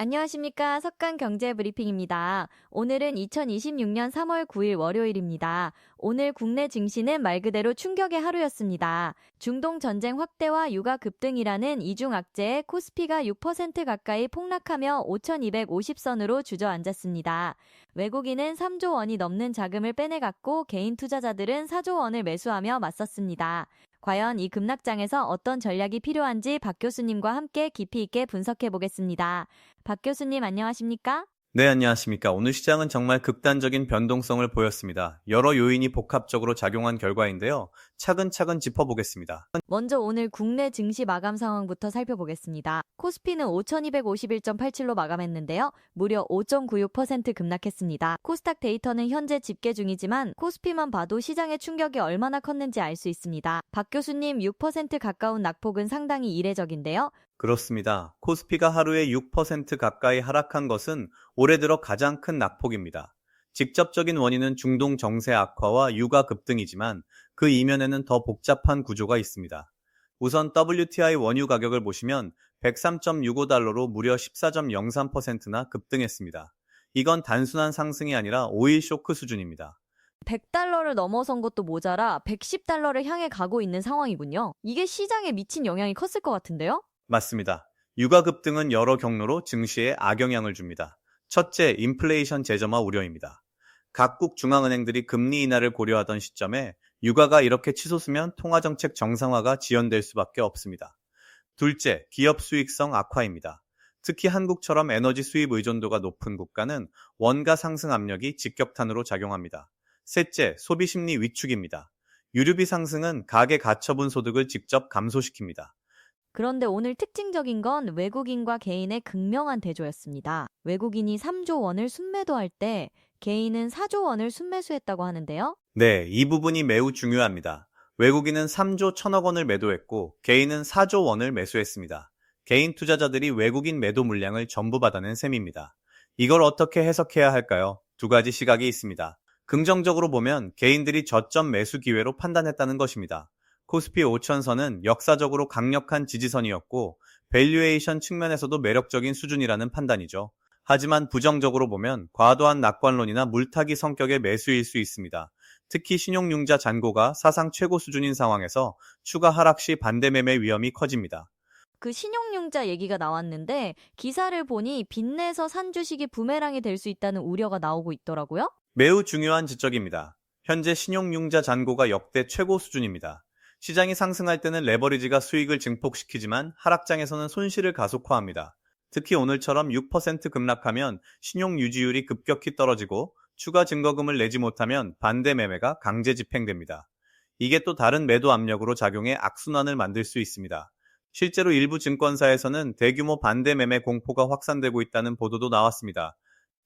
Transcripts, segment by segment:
안녕하십니까. 석간경제브리핑입니다. 오늘은 2026년 3월 9일 월요일입니다. 오늘 국내 증시는 말 그대로 충격의 하루였습니다. 중동 전쟁 확대와 유가 급등이라는 이중 악재에 코스피가 6% 가까이 폭락하며 5,250선으로 주저앉았습니다. 외국인은 3조 원이 넘는 자금을 빼내갔고 개인 투자자들은 4조 원을 매수하며 맞섰습니다. 과연 이 급락장에서 어떤 전략이 필요한지 박 교수님과 함께 깊이 있게 분석해 보겠습니다. 박 교수님 안녕하십니까? 네, 안녕하십니까. 오늘 시장은 정말 극단적인 변동성을 보였습니다. 여러 요인이 복합적으로 작용한 결과인데요. 차근차근 짚어보겠습니다. 먼저 오늘 국내 증시 마감 상황부터 살펴보겠습니다. 코스피는 5,251.87로 마감했는데요. 무려 5.96% 급락했습니다. 코스닥 데이터는 현재 집계 중이지만 코스피만 봐도 시장의 충격이 얼마나 컸는지 알 수 있습니다. 박 교수님 6% 가까운 낙폭은 상당히 이례적인데요. 그렇습니다. 코스피가 하루에 6% 가까이 하락한 것은 올해 들어 가장 큰 낙폭입니다. 직접적인 원인은 중동 정세 악화와 유가 급등이지만 그 이면에는 더 복잡한 구조가 있습니다. 우선 WTI 원유 가격을 보시면 103.65달러로 무려 14.03%나 급등했습니다. 이건 단순한 상승이 아니라 오일 쇼크 수준입니다. 100달러를 넘어선 것도 모자라 110달러를 향해 가고 있는 상황이군요. 이게 시장에 미친 영향이 컸을 것 같은데요? 맞습니다. 유가 급등은 여러 경로로 증시에 악영향을 줍니다. 첫째, 인플레이션 재점화 우려입니다. 각국 중앙은행들이 금리 인하를 고려하던 시점에 유가가 이렇게 치솟으면 통화정책 정상화가 지연될 수밖에 없습니다. 둘째, 기업 수익성 악화입니다. 특히 한국처럼 에너지 수입 의존도가 높은 국가는 원가 상승 압력이 직격탄으로 작용합니다. 셋째, 소비 심리 위축입니다. 유류비 상승은 가계 가처분 소득을 직접 감소시킵니다. 그런데 오늘 특징적인 건 외국인과 개인의 극명한 대조였습니다. 외국인이 3조 원을 순매도할 때 개인은 4조 원을 순매수했다고 하는데요. 네, 이 부분이 매우 중요합니다. 외국인은 3조 1천억 원을 매도했고 개인은 4조 원을 매수했습니다. 개인 투자자들이 외국인 매도 물량을 전부 받아낸 셈입니다. 이걸 어떻게 해석해야 할까요? 두 가지 시각이 있습니다. 긍정적으로 보면 개인들이 저점 매수 기회로 판단했다는 것입니다. 코스피 5천선은 역사적으로 강력한 지지선이었고 밸류에이션 측면에서도 매력적인 수준이라는 판단이죠. 하지만 부정적으로 보면 과도한 낙관론이나 물타기 성격의 매수일 수 있습니다. 특히 신용융자 잔고가 사상 최고 수준인 상황에서 추가 하락 시 반대 매매 위험이 커집니다. 그 신용융자 얘기가 나왔는데 기사를 보니 빚내서 산 주식이 부메랑이 될 수 있다는 우려가 나오고 있더라고요. 매우 중요한 지적입니다. 현재 신용융자 잔고가 역대 최고 수준입니다. 시장이 상승할 때는 레버리지가 수익을 증폭시키지만 하락장에서는 손실을 가속화합니다. 특히 오늘처럼 6% 급락하면 신용 유지율이 급격히 떨어지고 추가 증거금을 내지 못하면 반대 매매가 강제 집행됩니다. 이게 또 다른 매도 압력으로 작용해 악순환을 만들 수 있습니다. 실제로 일부 증권사에서는 대규모 반대 매매 공포가 확산되고 있다는 보도도 나왔습니다.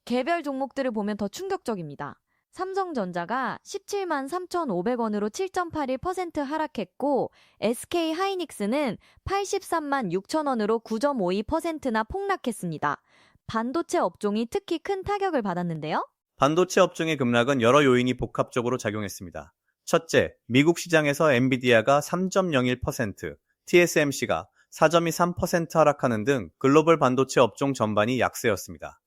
개별 종목들을 보면 더 충격적입니다. 삼성전자가 17만 3,500원으로 7.81% 하락했고 SK 하이닉스는 83만 6천원으로 9.52%나 폭락했습니다. 반도체 업종이 특히 큰 타격을 받았는데요. 반도체 업종의 급락은 여러 요인이 복합적으로 작용했습니다. 첫째, 미국 시장에서 엔비디아가 3.01%, TSMC가 4.23% 하락하는 등 글로벌 반도체 업종 전반이 약세였습니다.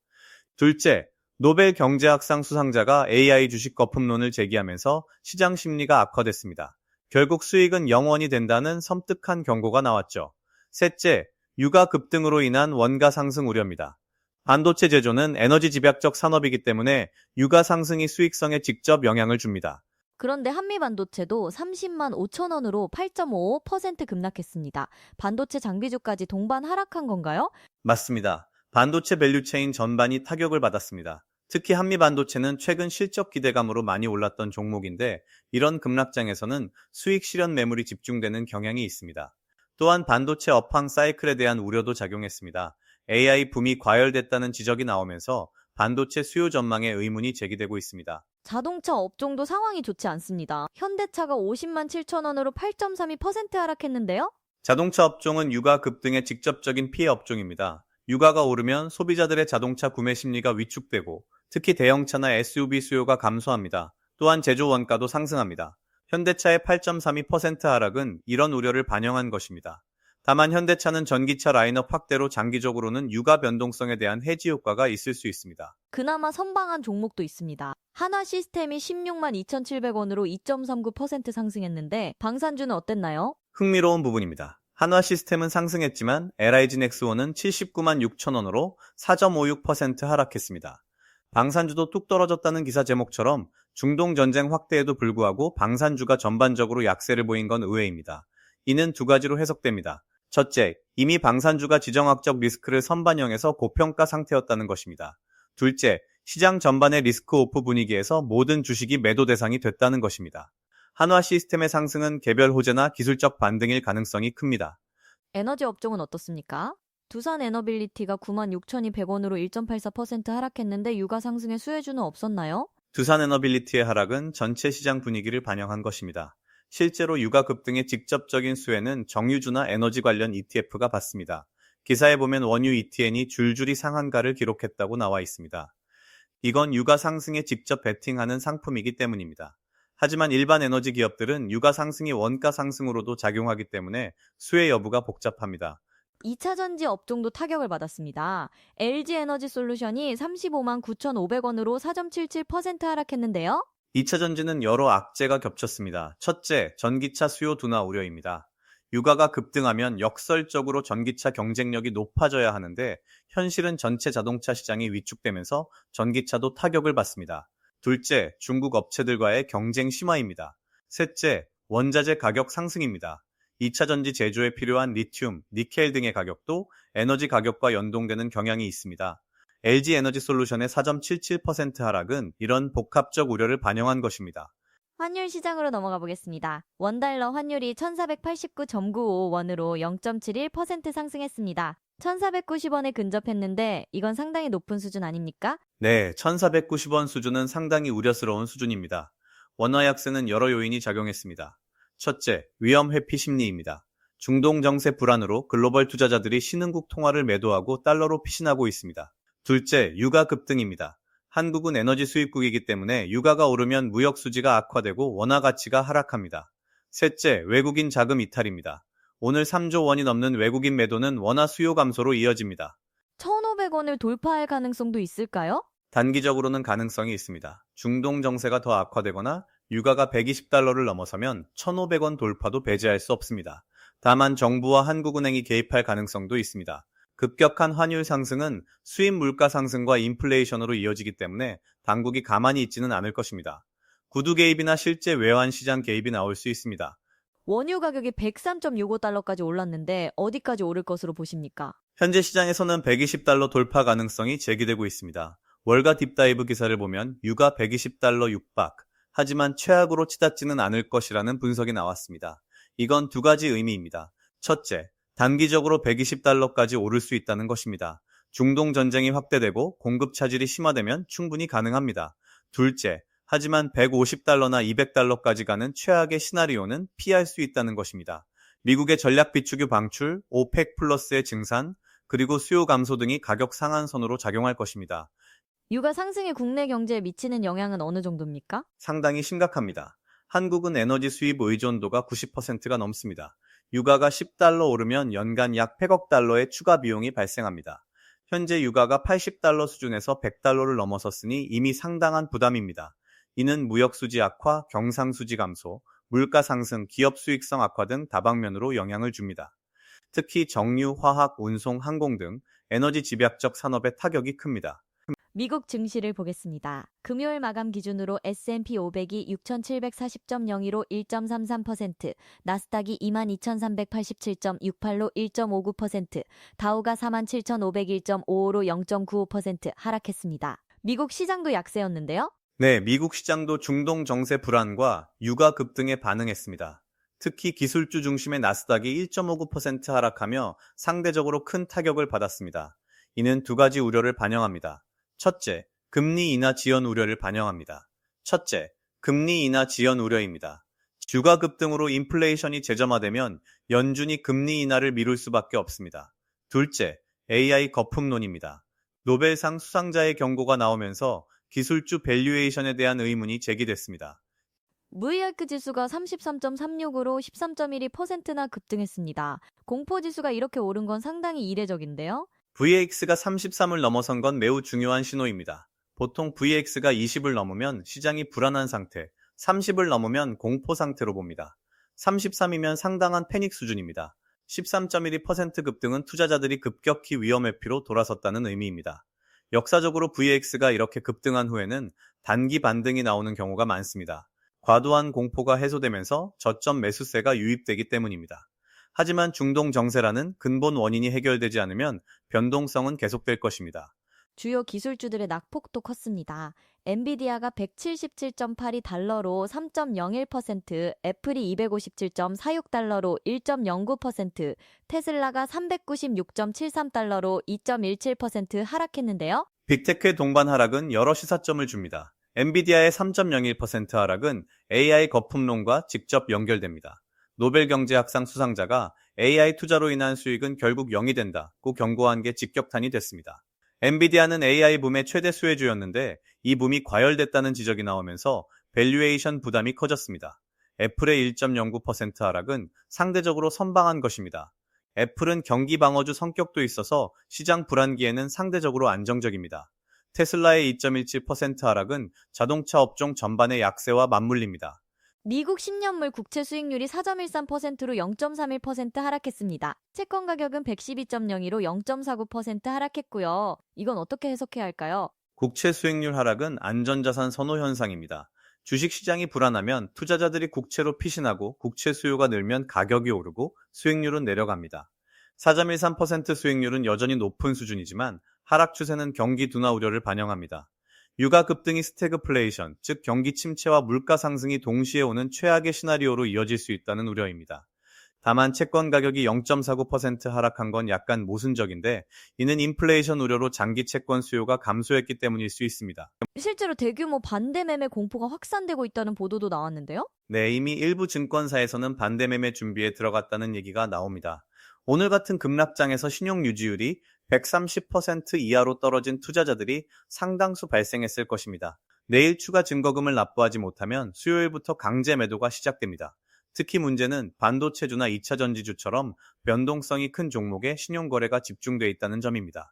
둘째, 노벨 경제학상 수상자가 AI 주식 거품론을 제기하면서 시장 심리가 악화됐습니다. 결국 수익은 0원이 된다는 섬뜩한 경고가 나왔죠. 셋째, 유가 급등으로 인한 원가 상승 우려입니다. 반도체 제조는 에너지 집약적 산업이기 때문에 유가 상승이 수익성에 직접 영향을 줍니다. 그런데 한미반도체도 30만 5천원으로 8.55% 급락했습니다. 반도체 장비주까지 동반 하락한 건가요? 맞습니다. 반도체 밸류체인 전반이 타격을 받았습니다. 특히 한미반도체는 최근 실적 기대감으로 많이 올랐던 종목인데 이런 급락장에서는 수익 실현 매물이 집중되는 경향이 있습니다. 또한 반도체 업황 사이클에 대한 우려도 작용했습니다. AI 붐이 과열됐다는 지적이 나오면서 반도체 수요 전망에 의문이 제기되고 있습니다. 자동차 업종도 상황이 좋지 않습니다. 현대차가 50만 7천원으로 8.32% 하락했는데요. 자동차 업종은 유가 급등의 직접적인 피해 업종입니다. 유가가 오르면 소비자들의 자동차 구매 심리가 위축되고 특히 대형차나 SUV 수요가 감소합니다. 또한 제조 원가도 상승합니다. 현대차의 8.32% 하락은 이런 우려를 반영한 것입니다. 다만 현대차는 전기차 라인업 확대로 장기적으로는 유가 변동성에 대한 해지 효과가 있을 수 있습니다. 그나마 선방한 종목도 있습니다. 한화 시스템이 16만 2,700원으로 2.39% 상승했는데 방산주는 어땠나요? 흥미로운 부분입니다. 한화 시스템은 상승했지만 LIG 넥스원은 79만 6천 원으로 4.56% 하락했습니다. 방산주도 뚝 떨어졌다는 기사 제목처럼 중동 전쟁 확대에도 불구하고 방산주가 전반적으로 약세를 보인 건 의외입니다. 이는 두 가지로 해석됩니다. 첫째, 이미 방산주가 지정학적 리스크를 선반영해서 고평가 상태였다는 것입니다. 둘째, 시장 전반의 리스크 오프 분위기에서 모든 주식이 매도 대상이 됐다는 것입니다. 한화 시스템의 상승은 개별 호재나 기술적 반등일 가능성이 큽니다. 에너지 업종은 어떻습니까? 두산 에너빌리티가 96,200원으로 1.84% 하락했는데 유가 상승의 수혜주는 없었나요? 두산에너빌리티의 하락은 전체 시장 분위기를 반영한 것입니다. 실제로 유가 급등의 직접적인 수혜는 정유주나 에너지 관련 ETF가 받습니다. 기사에 보면 원유 ETN이 줄줄이 상한가를 기록했다고 나와 있습니다. 이건 유가 상승에 직접 베팅하는 상품이기 때문입니다. 하지만 일반 에너지 기업들은 유가 상승이 원가 상승으로도 작용하기 때문에 수혜 여부가 복잡합니다. 2차 전지 업종도 타격을 받았습니다. LG에너지솔루션이 35만 9,500원으로 4.77% 하락했는데요. 2차 전지는 여러 악재가 겹쳤습니다. 첫째, 전기차 수요 둔화 우려입니다. 유가가 급등하면 역설적으로 전기차 경쟁력이 높아져야 하는데 현실은 전체 자동차 시장이 위축되면서 전기차도 타격을 받습니다. 둘째, 중국 업체들과의 경쟁 심화입니다. 셋째, 원자재 가격 상승입니다. 2차 전지 제조에 필요한 리튬, 니켈 등의 가격도 에너지 가격과 연동되는 경향이 있습니다. LG에너지솔루션의 4.77% 하락은 이런 복합적 우려를 반영한 것입니다. 환율 시장으로 넘어가 보겠습니다. 원달러 환율이 1,489.95원으로 0.71% 상승했습니다. 1,490원에 근접했는데 이건 상당히 높은 수준 아닙니까? 네, 1490원 수준은 상당히 우려스러운 수준입니다. 원화 약세는 여러 요인이 작용했습니다. 첫째, 위험 회피 심리입니다. 중동 정세 불안으로 글로벌 투자자들이 신흥국 통화를 매도하고 달러로 피신하고 있습니다. 둘째, 유가 급등입니다. 한국은 에너지 수입국이기 때문에 유가가 오르면 무역 수지가 악화되고 원화 가치가 하락합니다. 셋째, 외국인 자금 이탈입니다. 오늘 3조 원이 넘는 외국인 매도는 원화 수요 감소로 이어집니다. 1,500원을 돌파할 가능성도 있을까요? 단기적으로는 가능성이 있습니다. 중동 정세가 더 악화되거나 유가가 120달러를 넘어서면 1,500원 돌파도 배제할 수 없습니다. 다만 정부와 한국은행이 개입할 가능성도 있습니다. 급격한 환율 상승은 수입 물가 상승과 인플레이션으로 이어지기 때문에 당국이 가만히 있지는 않을 것입니다. 구두 개입이나 실제 외환 시장 개입이 나올 수 있습니다. 원유 가격이 103.65달러까지 올랐는데 어디까지 오를 것으로 보십니까? 현재 시장에서는 120달러 돌파 가능성이 제기되고 있습니다. 월가 딥다이브 기사를 보면 유가 120달러 육박, 하지만 최악으로 치닫지는 않을 것이라는 분석이 나왔습니다. 이건 두 가지 의미입니다. 첫째, 단기적으로 120달러까지 오를 수 있다는 것입니다. 중동 전쟁이 확대되고 공급 차질이 심화되면 충분히 가능합니다. 둘째, 하지만 150달러나 200달러까지 가는 최악의 시나리오는 피할 수 있다는 것입니다. 미국의 전략 비축유 방출, 오펙 플러스의 증산, 그리고 수요 감소 등이 가격 상한선으로 작용할 것입니다. 유가 상승이 국내 경제에 미치는 영향은 어느 정도입니까? 상당히 심각합니다. 한국은 에너지 수입 의존도가 90%가 넘습니다. 유가가 10달러 오르면 연간 약 100억 달러의 추가 비용이 발생합니다. 현재 유가가 80달러 수준에서 100달러를 넘어섰으니 이미 상당한 부담입니다. 이는 무역 수지 악화, 경상 수지 감소, 물가 상승, 기업 수익성 악화 등 다방면으로 영향을 줍니다. 특히 정유, 화학, 운송, 항공 등 에너지 집약적 산업에 타격이 큽니다. 미국 증시를 보겠습니다. 금요일 마감 기준으로 S&P 500이 6,740.02로 1.33%, 나스닥이 22,387.68로 1.59%, 다우가 47,501.55로 0.95% 하락했습니다. 미국 시장도 약세였는데요. 네, 미국 시장도 중동 정세 불안과 유가 급등에 반응했습니다. 특히 기술주 중심의 나스닥이 1.59% 하락하며 상대적으로 큰 타격을 받았습니다. 이는 두 가지 우려를 반영합니다. 첫째, 금리 인하 지연 우려를 반영합니다. 첫째, 금리 인하 지연 우려입니다. 주가 급등으로 인플레이션이 재점화되면 연준이 금리 인하를 미룰 수밖에 없습니다. 둘째, AI 거품론입니다. 노벨상 수상자의 경고가 나오면서 기술주 밸류에이션에 대한 의문이 제기됐습니다. VIX 지수가 33.36으로 13.12%나 급등했습니다. 공포 지수가 이렇게 오른 건 상당히 이례적인데요. VX가 33을 넘어선 건 매우 중요한 신호입니다. 보통 VX가 20을 넘으면 시장이 불안한 상태, 30을 넘으면 공포 상태로 봅니다. 33이면 상당한 패닉 수준입니다. 13.12% 급등은 투자자들이 급격히 위험 회피로 돌아섰다는 의미입니다. 역사적으로 VX가 이렇게 급등한 후에는 단기 반등이 나오는 경우가 많습니다. 과도한 공포가 해소되면서 저점 매수세가 유입되기 때문입니다. 하지만 중동 정세라는 근본 원인이 해결되지 않으면 변동성은 계속될 것입니다. 주요 기술주들의 낙폭도 컸습니다. 엔비디아가 177.82달러로 3.01%, 애플이 257.46달러로 1.09%, 테슬라가 396.73달러로 2.17% 하락했는데요. 빅테크의 동반 하락은 여러 시사점을 줍니다. 엔비디아의 3.01% 하락은 AI 거품론과 직접 연결됩니다. 노벨 경제학상 수상자가 AI 투자로 인한 수익은 결국 0이 된다고 경고한 게 직격탄이 됐습니다. 엔비디아는 AI 붐의 최대 수혜주였는데 이 붐이 과열됐다는 지적이 나오면서 밸류에이션 부담이 커졌습니다. 애플의 1.09% 하락은 상대적으로 선방한 것입니다. 애플은 경기 방어주 성격도 있어서 시장 불안기에는 상대적으로 안정적입니다. 테슬라의 2.17% 하락은 자동차 업종 전반의 약세와 맞물립니다. 미국 10년물 국채 수익률이 4.13%로 0.31% 하락했습니다. 채권 가격은 112.02로 0.49% 하락했고요. 이건 어떻게 해석해야 할까요? 국채 수익률 하락은 안전자산 선호 현상입니다. 주식시장이 불안하면 투자자들이 국채로 피신하고 국채 수요가 늘면 가격이 오르고 수익률은 내려갑니다. 4.13% 수익률은 여전히 높은 수준이지만 하락 추세는 경기 둔화 우려를 반영합니다. 유가 급등이 스태그플레이션, 즉 경기 침체와 물가 상승이 동시에 오는 최악의 시나리오로 이어질 수 있다는 우려입니다. 다만 채권 가격이 0.49% 하락한 건 약간 모순적인데 이는 인플레이션 우려로 장기 채권 수요가 감소했기 때문일 수 있습니다. 실제로 대규모 반대 매매 공포가 확산되고 있다는 보도도 나왔는데요. 네, 이미 일부 증권사에서는 반대 매매 준비에 들어갔다는 얘기가 나옵니다. 오늘 같은 급락장에서 신용 유지율이 130% 이하로 떨어진 투자자들이 상당수 발생했을 것입니다. 내일 추가 증거금을 납부하지 못하면 수요일부터 강제 매도가 시작됩니다. 특히 문제는 반도체주나 2차 전지주처럼 변동성이 큰 종목에 신용거래가 집중돼 있다는 점입니다.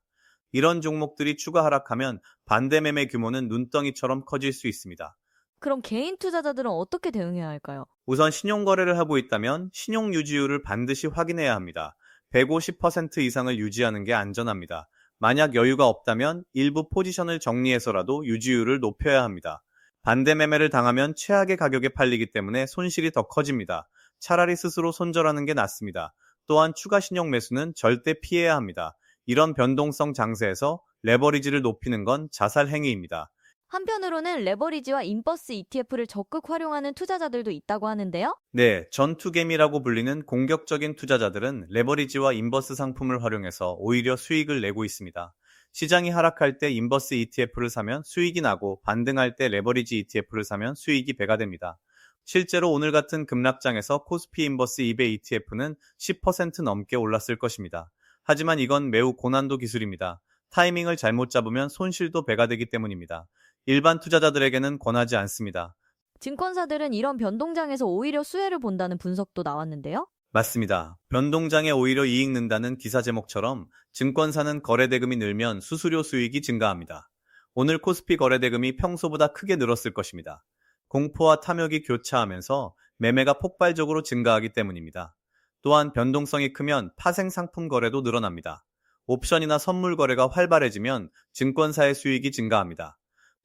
이런 종목들이 추가 하락하면 반대 매매 규모는 눈덩이처럼 커질 수 있습니다. 그럼 개인 투자자들은 어떻게 대응해야 할까요? 우선 신용거래를 하고 있다면 신용 유지율을 반드시 확인해야 합니다. 150% 이상을 유지하는 게 안전합니다. 만약 여유가 없다면 일부 포지션을 정리해서라도 유지율을 높여야 합니다. 반대 매매를 당하면 최악의 가격에 팔리기 때문에 손실이 더 커집니다. 차라리 스스로 손절하는 게 낫습니다. 또한 추가 신용 매수는 절대 피해야 합니다. 이런 변동성 장세에서 레버리지를 높이는 건 자살 행위입니다. 한편으로는 레버리지와 인버스 ETF를 적극 활용하는 투자자들도 있다고 하는데요. 네, 전투개미라고 불리는 공격적인 투자자들은 레버리지와 인버스 상품을 활용해서 오히려 수익을 내고 있습니다. 시장이 하락할 때 인버스 ETF를 사면 수익이 나고 반등할 때 레버리지 ETF를 사면 수익이 배가 됩니다. 실제로 오늘 같은 급락장에서 코스피 인버스 2배 ETF는 10% 넘게 올랐을 것입니다. 하지만 이건 매우 고난도 기술입니다. 타이밍을 잘못 잡으면 손실도 배가 되기 때문입니다. 일반 투자자들에게는 권하지 않습니다. 증권사들은 이런 변동장에서 오히려 수혜를 본다는 분석도 나왔는데요. 맞습니다. 변동장에 오히려 이익 는다는 기사 제목처럼 증권사는 거래대금이 늘면 수수료 수익이 증가합니다. 오늘 코스피 거래대금이 평소보다 크게 늘었을 것입니다. 공포와 탐욕이 교차하면서 매매가 폭발적으로 증가하기 때문입니다. 또한 변동성이 크면 파생 상품 거래도 늘어납니다. 옵션이나 선물 거래가 활발해지면 증권사의 수익이 증가합니다.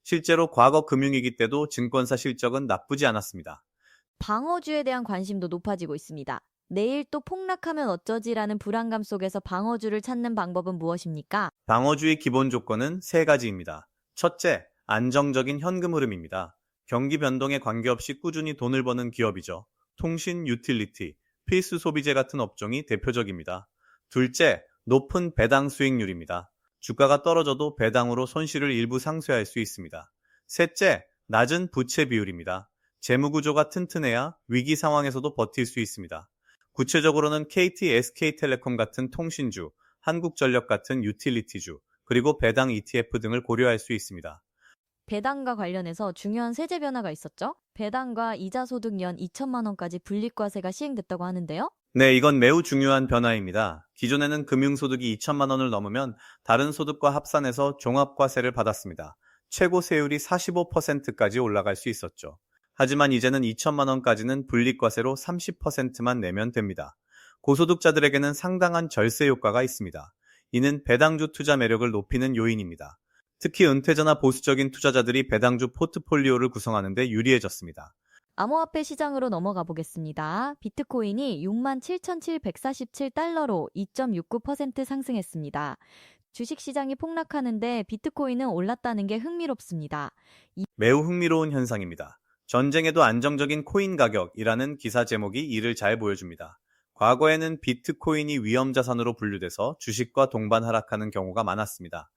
실제로 과거 금융위기 때도 증권사 실적은 나쁘지 않았습니다. 방어주에 대한 관심도 높아지고 있습니다. 내일 또 폭락하면 어쩌지라는 불안감 속에서 방어주를 찾는 방법은 무엇입니까? 방어주의 기본 조건은 세 가지입니다. 첫째, 안정적인 현금 흐름입니다. 경기 변동에 관계없이 꾸준히 돈을 버는 기업이죠. 통신, 유틸리티, 필수 소비재 같은 업종이 대표적입니다. 둘째, 높은 배당 수익률입니다. 주가가 떨어져도 배당으로 손실을 일부 상쇄할 수 있습니다. 셋째, 낮은 부채 비율입니다. 재무구조가 튼튼해야 위기 상황에서도 버틸 수 있습니다. 구체적으로는 KT, SK텔레콤 같은 통신주, 한국전력 같은 유틸리티주, 그리고 배당 ETF 등을 고려할 수 있습니다. 배당과 관련해서 중요한 세제 변화가 있었죠? 배당과 이자 소득 연 2천만 원까지 분리과세가 시행됐다고 하는데요. 네, 이건 매우 중요한 변화입니다. 기존에는 금융소득이 2천만 원을 넘으면 다른 소득과 합산해서 종합과세를 받았습니다. 최고 세율이 45%까지 올라갈 수 있었죠. 하지만 이제는 2천만 원까지는 분리과세로 30%만 내면 됩니다. 고소득자들에게는 상당한 절세 효과가 있습니다. 이는 배당주 투자 매력을 높이는 요인입니다. 특히 은퇴자나 보수적인 투자자들이 배당주 포트폴리오를 구성하는 데 유리해졌습니다. 암호화폐 시장으로 넘어가 보겠습니다. 비트코인이 67,747달러로 2.69% 상승했습니다. 주식시장이 폭락하는데 비트코인은 올랐다는 게 흥미롭습니다. 매우 흥미로운 현상입니다. 전쟁에도 안정적인 코인 가격이라는 기사 제목이 이를 잘 보여줍니다. 과거에는 비트코인이 위험자산으로 분류돼서 주식과 동반 하락하는 경우가 많았습니다.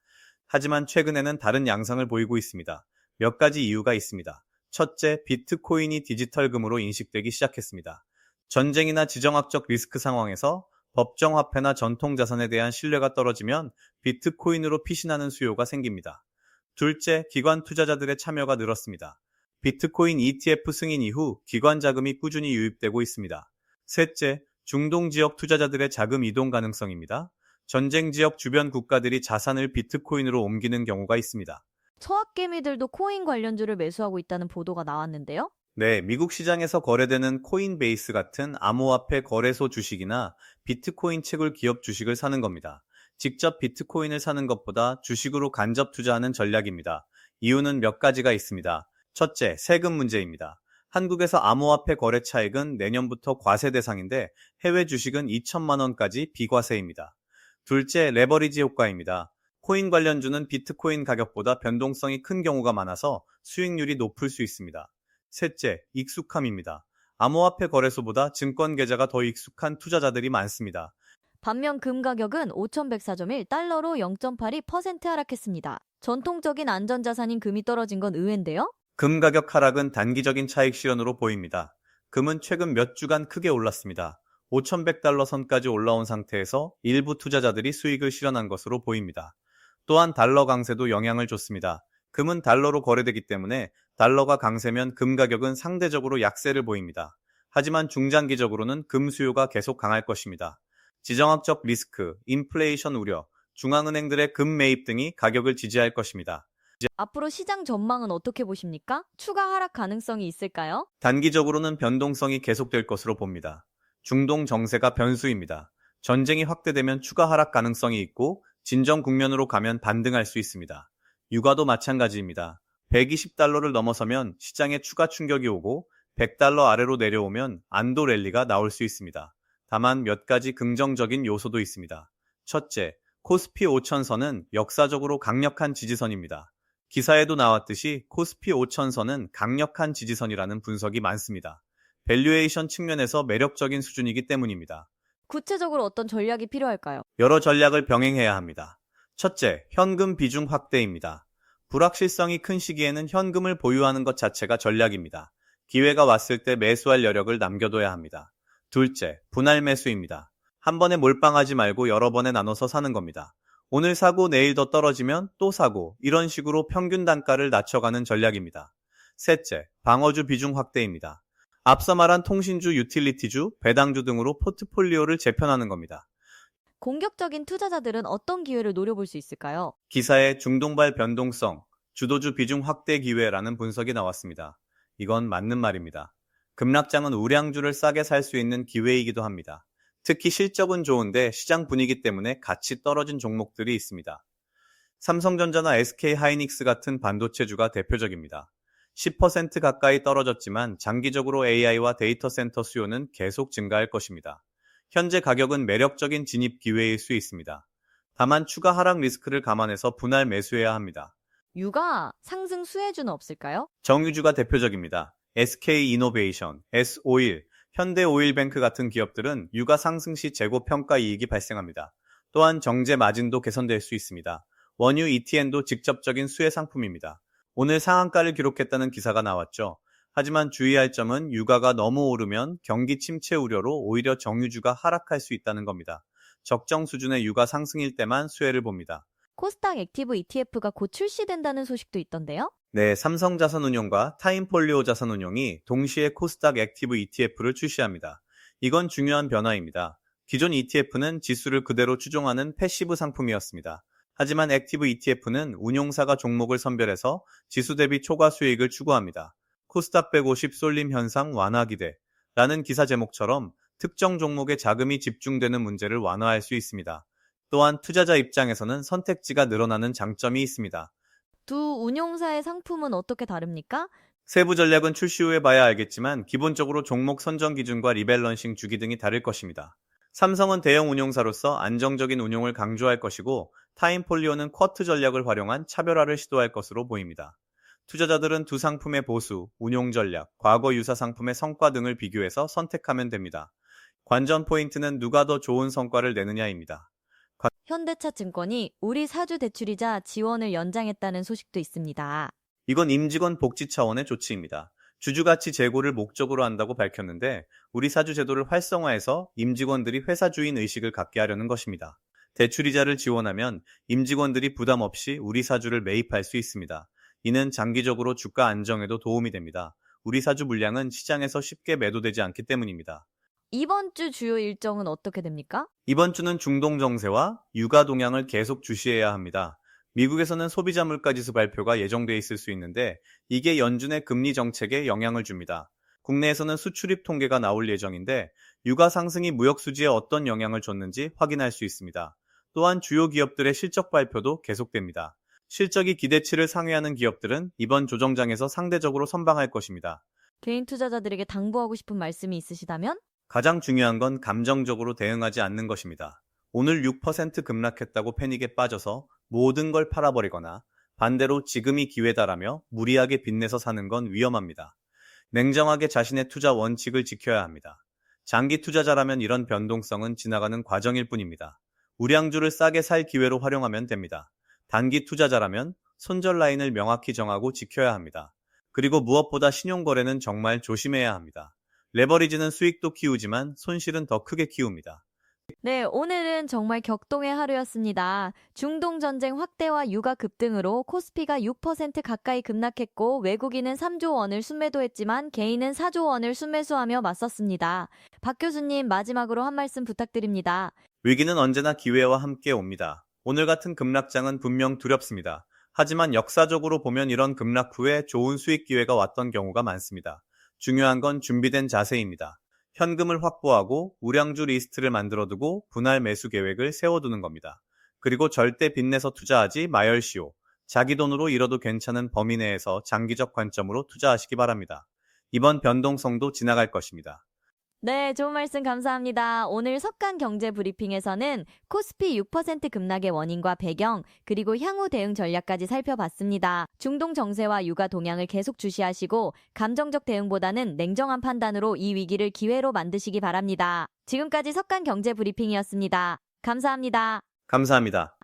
하지만 최근에는 다른 양상을 보이고 있습니다. 몇 가지 이유가 있습니다. 첫째, 비트코인이 디지털금으로 인식되기 시작했습니다. 전쟁이나 지정학적 리스크 상황에서 법정화폐나 전통자산에 대한 신뢰가 떨어지면 비트코인으로 피신하는 수요가 생깁니다. 둘째, 기관 투자자들의 참여가 늘었습니다. 비트코인 ETF 승인 이후 기관 자금이 꾸준히 유입되고 있습니다. 셋째, 중동 지역 투자자들의 자금 이동 가능성입니다. 전쟁 지역 주변 국가들이 자산을 비트코인으로 옮기는 경우가 있습니다. 서학개미들도 코인 관련주를 매수하고 있다는 보도가 나왔는데요. 네, 미국 시장에서 거래되는 코인베이스 같은 암호화폐 거래소 주식이나 비트코인 채굴 기업 주식을 사는 겁니다. 직접 비트코인을 사는 것보다 주식으로 간접 투자하는 전략입니다. 이유는 몇 가지가 있습니다. 첫째, 세금 문제입니다. 한국에서 암호화폐 거래 차익은 내년부터 과세 대상인데 해외 주식은 2천만 원까지 비과세입니다. 둘째, 레버리지 효과입니다. 코인 관련주는 비트코인 가격보다 변동성이 큰 경우가 많아서 수익률이 높을 수 있습니다. 셋째, 익숙함입니다. 암호화폐 거래소보다 증권 계좌가 더 익숙한 투자자들이 많습니다. 반면 금 가격은 5,104.1달러로 0.82% 하락했습니다. 전통적인 안전자산인 금이 떨어진 건 의외인데요. 금 가격 하락은 단기적인 차익 실현으로 보입니다. 금은 최근 몇 주간 크게 올랐습니다. 5,100달러 선까지 올라온 상태에서 일부 투자자들이 수익을 실현한 것으로 보입니다. 또한 달러 강세도 영향을 줬습니다. 금은 달러로 거래되기 때문에 달러가 강세면 금 가격은 상대적으로 약세를 보입니다. 하지만 중장기적으로는 금 수요가 계속 강할 것입니다. 지정학적 리스크, 인플레이션 우려, 중앙은행들의 금 매입 등이 가격을 지지할 것입니다. 앞으로 시장 전망은 어떻게 보십니까? 추가 하락 가능성이 있을까요? 단기적으로는 변동성이 계속될 것으로 봅니다. 중동 정세가 변수입니다. 전쟁이 확대되면 추가 하락 가능성이 있고 진정 국면으로 가면 반등할 수 있습니다. 유가도 마찬가지입니다. 120달러를 넘어서면 시장에 추가 충격이 오고 100달러 아래로 내려오면 안도 랠리가 나올 수 있습니다. 다만 몇 가지 긍정적인 요소도 있습니다. 첫째, 코스피 5천선은 역사적으로 강력한 지지선입니다. 기사에도 나왔듯이 코스피 5천선은 강력한 지지선이라는 분석이 많습니다. 밸류에이션 측면에서 매력적인 수준이기 때문입니다. 구체적으로 어떤 전략이 필요할까요? 여러 전략을 병행해야 합니다. 첫째, 현금 비중 확대입니다. 불확실성이 큰 시기에는 현금을 보유하는 것 자체가 전략입니다. 기회가 왔을 때 매수할 여력을 남겨둬야 합니다. 둘째, 분할 매수입니다. 한 번에 몰빵하지 말고 여러 번에 나눠서 사는 겁니다. 오늘 사고 내일 더 떨어지면 또 사고, 이런 식으로 평균 단가를 낮춰가는 전략입니다. 셋째, 방어주 비중 확대입니다. 앞서 말한 통신주, 유틸리티주, 배당주 등으로 포트폴리오를 재편하는 겁니다. 공격적인 투자자들은 어떤 기회를 노려볼 수 있을까요? 기사에 중동발 변동성, 주도주 비중 확대 기회라는 분석이 나왔습니다. 이건 맞는 말입니다. 급락장은 우량주를 싸게 살 수 있는 기회이기도 합니다. 특히 실적은 좋은데 시장 분위기 때문에 같이 떨어진 종목들이 있습니다. 삼성전자나 SK하이닉스 같은 반도체주가 대표적입니다. 10% 가까이 떨어졌지만 장기적으로 AI와 데이터 센터 수요는 계속 증가할 것입니다. 현재 가격은 매력적인 진입 기회일 수 있습니다. 다만 추가 하락 리스크를 감안해서 분할 매수해야 합니다. 유가 상승 수혜주는 없을까요? 정유주가 대표적입니다. SK이노베이션, S-오일, 현대오일뱅크 같은 기업들은 유가 상승 시 재고 평가 이익이 발생합니다. 또한 정제 마진도 개선될 수 있습니다. 원유 ETN도 직접적인 수혜 상품입니다. 오늘 상한가를 기록했다는 기사가 나왔죠. 하지만 주의할 점은 유가가 너무 오르면 경기 침체 우려로 오히려 정유주가 하락할 수 있다는 겁니다. 적정 수준의 유가 상승일 때만 수혜를 봅니다. 코스닥 액티브 ETF가 곧 출시된다는 소식도 있던데요? 네, 삼성자산운용과 타임폴리오 자산운용이 동시에 코스닥 액티브 ETF를 출시합니다. 이건 중요한 변화입니다. 기존 ETF는 지수를 그대로 추종하는 패시브 상품이었습니다. 하지만 액티브 ETF는 운용사가 종목을 선별해서 지수 대비 초과 수익을 추구합니다. 코스닥 150 쏠림 현상 완화 기대라는 기사 제목처럼 특정 종목에 자금이 집중되는 문제를 완화할 수 있습니다. 또한 투자자 입장에서는 선택지가 늘어나는 장점이 있습니다. 두 운용사의 상품은 어떻게 다릅니까? 세부 전략은 출시 후에 봐야 알겠지만 기본적으로 종목 선정 기준과 리밸런싱 주기 등이 다를 것입니다. 삼성은 대형 운용사로서 안정적인 운용을 강조할 것이고 타임폴리오는 쿼트 전략을 활용한 차별화를 시도할 것으로 보입니다. 투자자들은 두 상품의 보수, 운용 전략, 과거 유사 상품의 성과 등을 비교해서 선택하면 됩니다. 관전 포인트는 누가 더 좋은 성과를 내느냐입니다. 현대차증권이 우리 사주 대출이자 지원을 연장했다는 소식도 있습니다. 이건 임직원 복지 차원의 조치입니다. 주주가치 제고를 목적으로 한다고 밝혔는데 우리 사주 제도를 활성화해서 임직원들이 회사 주인 의식을 갖게 하려는 것입니다. 대출이자를 지원하면 임직원들이 부담 없이 우리 사주를 매입할 수 있습니다. 이는 장기적으로 주가 안정에도 도움이 됩니다. 우리 사주 물량은 시장에서 쉽게 매도되지 않기 때문입니다. 이번 주 주요 일정은 어떻게 됩니까? 이번 주는 중동 정세와 유가 동향을 계속 주시해야 합니다. 미국에서는 소비자 물가지수 발표가 예정돼 있을 수 있는데 이게 연준의 금리 정책에 영향을 줍니다. 국내에서는 수출입 통계가 나올 예정인데 유가 상승이 무역 수지에 어떤 영향을 줬는지 확인할 수 있습니다. 또한 주요 기업들의 실적 발표도 계속됩니다. 실적이 기대치를 상회하는 기업들은 이번 조정장에서 상대적으로 선방할 것입니다. 개인 투자자들에게 당부하고 싶은 말씀이 있으시다면? 가장 중요한 건 감정적으로 대응하지 않는 것입니다. 오늘 6% 급락했다고 패닉에 빠져서 모든 걸 팔아버리거나 반대로 지금이 기회다라며 무리하게 빚내서 사는 건 위험합니다. 냉정하게 자신의 투자 원칙을 지켜야 합니다. 장기 투자자라면 이런 변동성은 지나가는 과정일 뿐입니다. 우량주를 싸게 살 기회로 활용하면 됩니다. 단기 투자자라면 손절 라인을 명확히 정하고 지켜야 합니다. 그리고 무엇보다 신용거래는 정말 조심해야 합니다. 레버리지는 수익도 키우지만 손실은 더 크게 키웁니다. 네, 오늘은 정말 격동의 하루였습니다. 중동 전쟁 확대와 유가 급등으로 코스피가 6% 가까이 급락했고 외국인은 3조 원을 순매도했지만 개인은 4조 원을 순매수하며 맞섰습니다. 박 교수님 마지막으로 한 말씀 부탁드립니다. 위기는 언제나 기회와 함께 옵니다. 오늘 같은 급락장은 분명 두렵습니다. 하지만 역사적으로 보면 이런 급락 후에 좋은 수익 기회가 왔던 경우가 많습니다. 중요한 건 준비된 자세입니다. 현금을 확보하고 우량주 리스트를 만들어두고 분할 매수 계획을 세워두는 겁니다. 그리고 절대 빚내서 투자하지 마열시오. 자기 돈으로 잃어도 괜찮은 범위 내에서 장기적 관점으로 투자하시기 바랍니다. 이번 변동성도 지나갈 것입니다. 네, 좋은 말씀 감사합니다. 오늘 석간 경제 브리핑에서는 코스피 6% 급락의 원인과 배경, 그리고 향후 대응 전략까지 살펴봤습니다. 중동 정세와 유가 동향을 계속 주시하시고 감정적 대응보다는 냉정한 판단으로 이 위기를 기회로 만드시기 바랍니다. 지금까지 석간 경제 브리핑이었습니다. 감사합니다. 감사합니다.